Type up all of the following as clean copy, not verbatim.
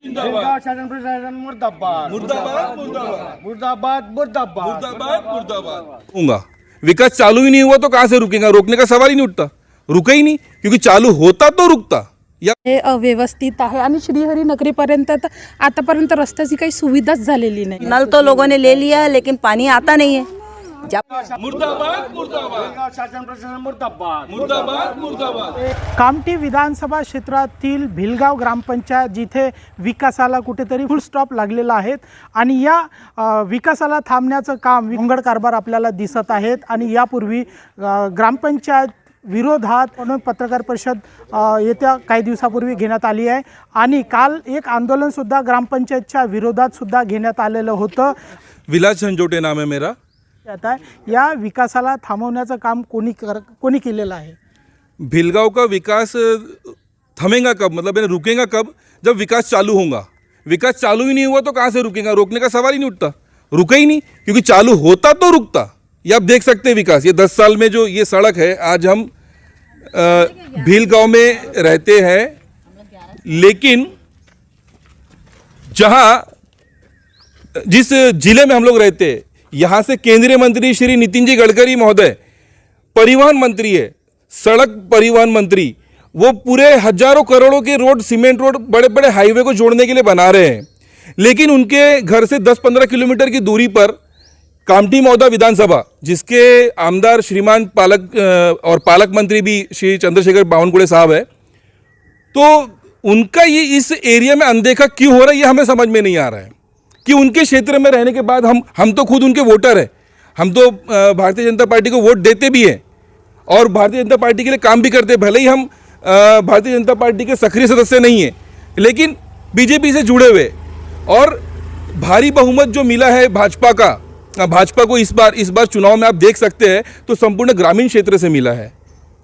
जिंदाबाद शासन प्रशासन मुर्दाबाद मुर्दाबाद मुर्दाबाद मुर्दाबाद मुर्दाबाद मुर्दाबाद मुर्दाबाद होगा। विकास चालू ही नहीं हुआ तो कहाँ से रुकेगा? रोकने का सवाल ही नहीं उठता, रुका ही नहीं, क्योंकि चालू होता तो रुकता। या हे अव्यवस्थित आहे आणि श्रीहरी नगरीपर्यंत तर आतापर्यंत रस्त्याची काही सुविधाच झालेली नाही। नल तो लोगों ने ले लिया है लेकिन पानी आता नहीं है। मुर्दाबाद मुर्दाबाद शासन प्रशासन मुर्दाबाद मुर्दाबाद मुर्दाबाद। कामठी विधानसभा क्षेत्रातील भिलगाव ग्रामपंचायत जिथे विकासाला कुठेतरी फुल स्टॉप लागलेला आहे आणि या विकासाला थांबण्याचं काम विंगड कारभार आपल्याला दिसत आहेत। आणि यापूर्वी ग्रामपंचायत विरोधात म्हणून पत्रकार परिषद येत्या काही दिवसापूर्वी घेण्यात आली आहे आणि काल एक आंदोलनसुद्धा ग्रामपंचायतच्या विरोधात सुद्धा घेण्यात आलेलं होतं। विलास झंझोटे नाम है मेरा। आता या विकासाला थांबवण्याचं काम कोणी केलेलं आहे? भिलगांव का विकास थमेगा कब, मतलब रुकेगा कब? जब विकास चालू होगा। विकास चालू ही नहीं हुआ तो कहाँ से रुकेगा? रोकने का सवाल ही नहीं उठता, रुका ही नहीं, क्योंकि चालू होता तो रुकता। ये आप देख सकते हैं विकास, ये 10 साल में जो ये सड़क है, आज हम भिलगांव में रहते हैं, लेकिन जिस जिले में हम लोग रहते हैं, यहाँ से केंद्रीय मंत्री श्री नितिन जी गडकरी महोदय परिवहन मंत्री है, सड़क परिवहन मंत्री, वो पूरे हजारों करोड़ों के रोड, सीमेंट रोड, बड़े बड़े हाईवे को जोड़ने के लिए बना रहे हैं, लेकिन उनके घर से 10-15 किलोमीटर की दूरी पर कामठी मौदा विधानसभा, जिसके आमदार श्रीमान पालक और पालक मंत्री भी श्री चंद्रशेखर बावनकुळे साहब है, तो उनका ये इस एरिया में अनदेखा क्यों हो रहा है, ये हमें समझ में नहीं आ रहा है। कि उनके क्षेत्र में रहने के बाद हम तो खुद उनके वोटर हैं, हम तो भारतीय जनता पार्टी को वोट देते भी हैं और भारतीय जनता पार्टी के लिए काम भी करते हैं, भले ही हम भारतीय जनता पार्टी के सक्रिय सदस्य नहीं हैं, लेकिन बीजेपी से जुड़े हुए, और भारी बहुमत जो मिला है भाजपा को इस बार चुनाव में आप देख सकते हैं तो संपूर्ण ग्रामीण क्षेत्र से मिला है।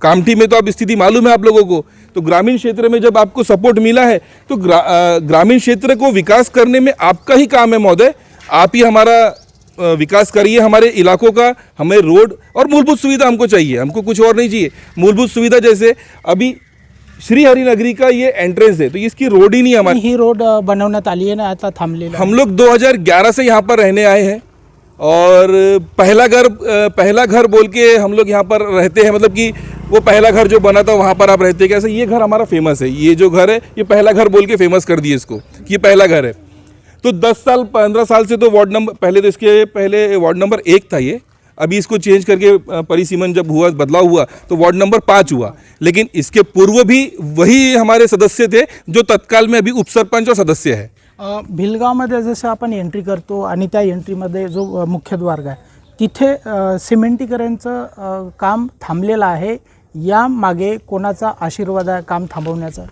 कामठी में तो अब स्थिति मालूम है आप लोगों को, तो ग्रामीण क्षेत्र में जब आपको सपोर्ट मिला है तो ग्रामीण क्षेत्र को विकास करने में आपका ही काम है महोदय। आप ही हमारा विकास करिए, हमारे इलाकों का। हमें रोड और मूलभूत सुविधा हमको चाहिए, हमको कुछ और नहीं चाहिए। मूलभूत सुविधा जैसे अभी श्रीहरी नगरी का ये एंट्रेंस है, तो इसकी रोड ही नहीं है हमारी। ही रोड बनवण्यात आली आहे ना, आता थांबलेली आहे। हम लोग 2011 से यहाँ पर रहने आए हैं और पहला घर बोल के हम लोग यहाँ पर रहते हैं, मतलब कि वो पहला घर जो बना था वहाँ पर आप रहते हैं। कैसे ये घर हमारा फेमस है, ये जो घर है ये पहला घर बोल के फेमस कर दिए इसको, ये पहला घर है। तो 10-15 साल से तो वार्ड नंबर पहले वार्ड नंबर 1 था ये, अभी इसको चेंज करके परिसीमन जब हुआ, बदलाव हुआ तो वार्ड नंबर 5 हुआ। लेकिन इसके पूर्व भी वही हमारे सदस्य थे जो तत्काल में अभी उपसरपंच और सदस्य है। भिलगावमध्ये जसं आपण एंट्री करतो आणि त्या एंट्रीमध्ये जो मुख्य द्वार आहे तिथे सिमेंटीकरणचं काम थांबलेलं आहे, या मागे कोणाचा आशीर्वाद आहे काम थांबवण्याचा?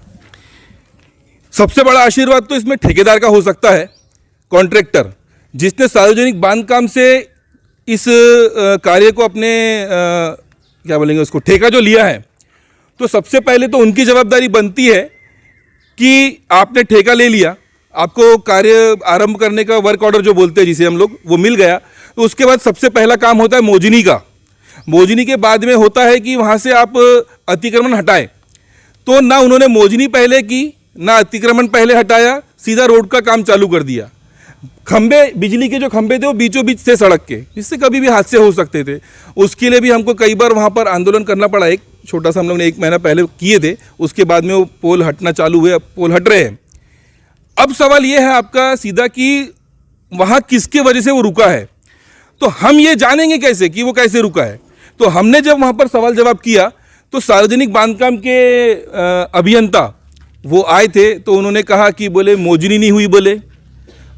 सबसे बड़ा आशीर्वाद तो इसमें ठेकेदार का हो सकता है, कॉन्ट्रैक्टर जिसने सार्वजनिक बांधकाम से इस कार्य को अपने क्या बोलेंगे उसको, ठेका जो लिया है, तो सबसे पहले तो उनकी जवाबदारी बनती है कि आपने ठेका ले लिया, आपको कार्य आरंभ करने का वर्क ऑर्डर जो बोलते हैं जिसे हम लोग, वो मिल गया, तो उसके बाद सबसे पहला काम होता है मोजनी का। मोजनी के बाद में होता है कि वहाँ से आप अतिक्रमण हटाएं। तो ना उन्होंने मोजनी पहले की, ना अतिक्रमण पहले हटाया, सीधा रोड का काम चालू कर दिया। खंबे, बिजली के जो खंबे थे वो बीचों बीच थे सड़क के, जिससे कभी भी हादसे हो सकते थे। उसके लिए भी हमको कई बार वहाँ पर आंदोलन करना पड़ा। एक छोटा सा हम लोग ने 1 महीना पहले किए थे, उसके बाद में वो पोल हटना चालू हुए, पोल हट रहे हैं। अब सवाल ये है आपका सीधा कि वहाँ किसके वजह से वो रुका है, तो हम ये जानेंगे कैसे कि वो कैसे रुका है? तो हमने जब वहाँ पर सवाल जवाब किया तो सार्वजनिक बांधकाम के अभियंता वो आए थे, तो उन्होंने कहा कि बोले मोजनी नहीं हुई, बोले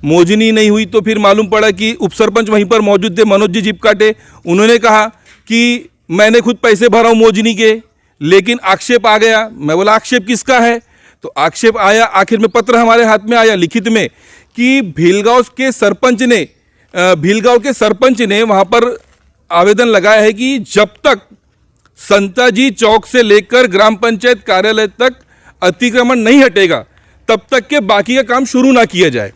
मोजनी नहीं हुई। तो फिर मालूम पड़ा कि उपसरपंच वहीं पर मौजूद थे, मनोज जी जिपकाटे, उन्होंने कहा कि मैंने खुद पैसे भरा हूँ मोजनी के, लेकिन आक्षेप आ गया। मैं बोला आक्षेप किसका है? तो आक्षेप आया, आखिर में पत्र हमारे हाथ में आया लिखित में कि भिलगांव के सरपंच ने वहाँ पर आवेदन लगाया है कि जब तक संताजी चौक से लेकर ग्राम पंचायत कार्यालय तक अतिक्रमण नहीं हटेगा तब तक के बाकी का काम शुरू ना किया जाए।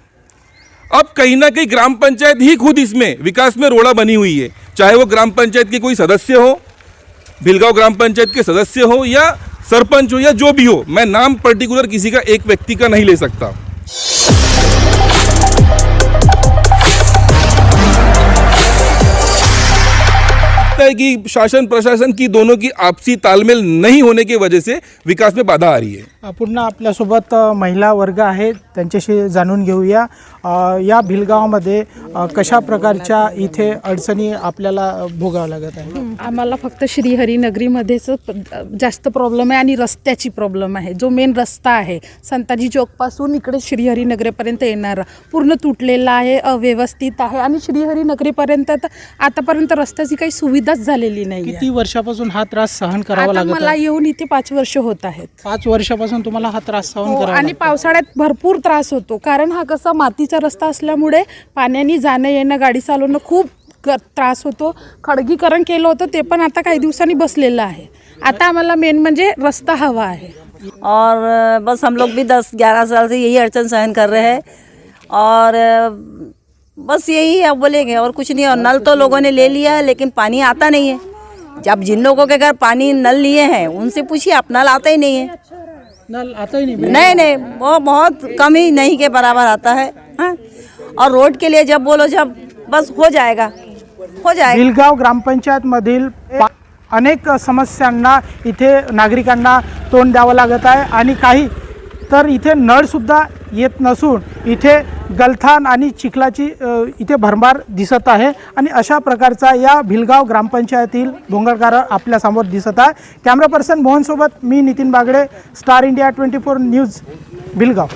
अब कहीं ना कहीं ग्राम पंचायत ही खुद इसमें विकास में रोड़ा बनी हुई है, चाहे वो ग्राम पंचायत के कोई सदस्य हो, भिलगांव ग्राम पंचायत के सदस्य हो या सरपंच हो या जो भी हो। मैं नाम पर्टिकुलर किसी का एक व्यक्ति का नहीं ले सकता। लगता है कि शासन प्रशासन की दोनों की आपसी तालमेल नहीं होने की वजह से विकास में बाधा आ रही है? पुन्हा आपल्यासोबत महिला वर्ग आहेत, त्यांच्याशी जाणून घेऊया या भिलगावमध्ये कशा प्रकारच्या इथे अडचणी आपल्याला भोगावं लागत आहे. आम्हाला फक्त श्रीहरिनगरीमध्येच जास्त प्रॉब्लेम आहे आणि रस्त्याची प्रॉब्लेम आहे. जो मेन रस्ता आहे संताजी चौकपासून इकडे श्रीहरिनगरीपर्यंत येणारा पूर्ण तुटलेला आहे, अव्यवस्थित आहे आणि श्रीहरिनगरीपर्यंत आतापर्यंत रस्त्याची काही सुविधाच झालेली नाही. किती वर्षापासून हा त्रास सहन करावा आता लागत मला आहे? येऊन इथे 5 वर्ष होत आहेत. 5 वर्षापासून तुम्हाला हा त्रास सहन करावा आणि लागतो. पावसाळ्यात भरपूर त्रास होतो, कारण हा कसा मातीचा रस्ता असल्यामुळे पाण्याने जाणं येणं गाडी चालवणं खूप त्रास होतो. खडगीकरण केलं होतं ते पण आता काही दिवसांनी बसलेलं आहे. आता आम्हाला मेन म्हणजे रस्ता हवा आहे. और बस हम लोग भी 10-11 साल से यही अड़चन सहन कर रहे हैं और बस यही अब बोलेंगे और कुछ नहीं. और नल तो लोगों ने ले लिया है लेकिन पानी आता नहीं है. जब जिन लोगों के घर पानी नल लिए हैं उनसे पूछिए, आप नल आता ही नहीं है. नल आता ही नहीं. नहीं वो बहुत कम ही नहीं के बराबर आता है. हाँ, और रोड के लिए जब बोलो जब बस हो जाएगा. भिलगाव ग्रामपंचायतमधील अनेक समस्यांना इथे नागरिकांना तोंड द्यावं लागत आहे आणि काही तर इथे नळसुद्धा येत नसून इथे गलथान आणि चिखलाची इथे भरमार दिसत आहे आणि अशा प्रकारचा या भिलगाव ग्रामपंचायतील भोंगळकार आपल्यासमोर दिसत आहे. कॅमेरा पर्सन मोहनसोबत मी Nitin Bagde, Star India 24 news, Bhilgaon.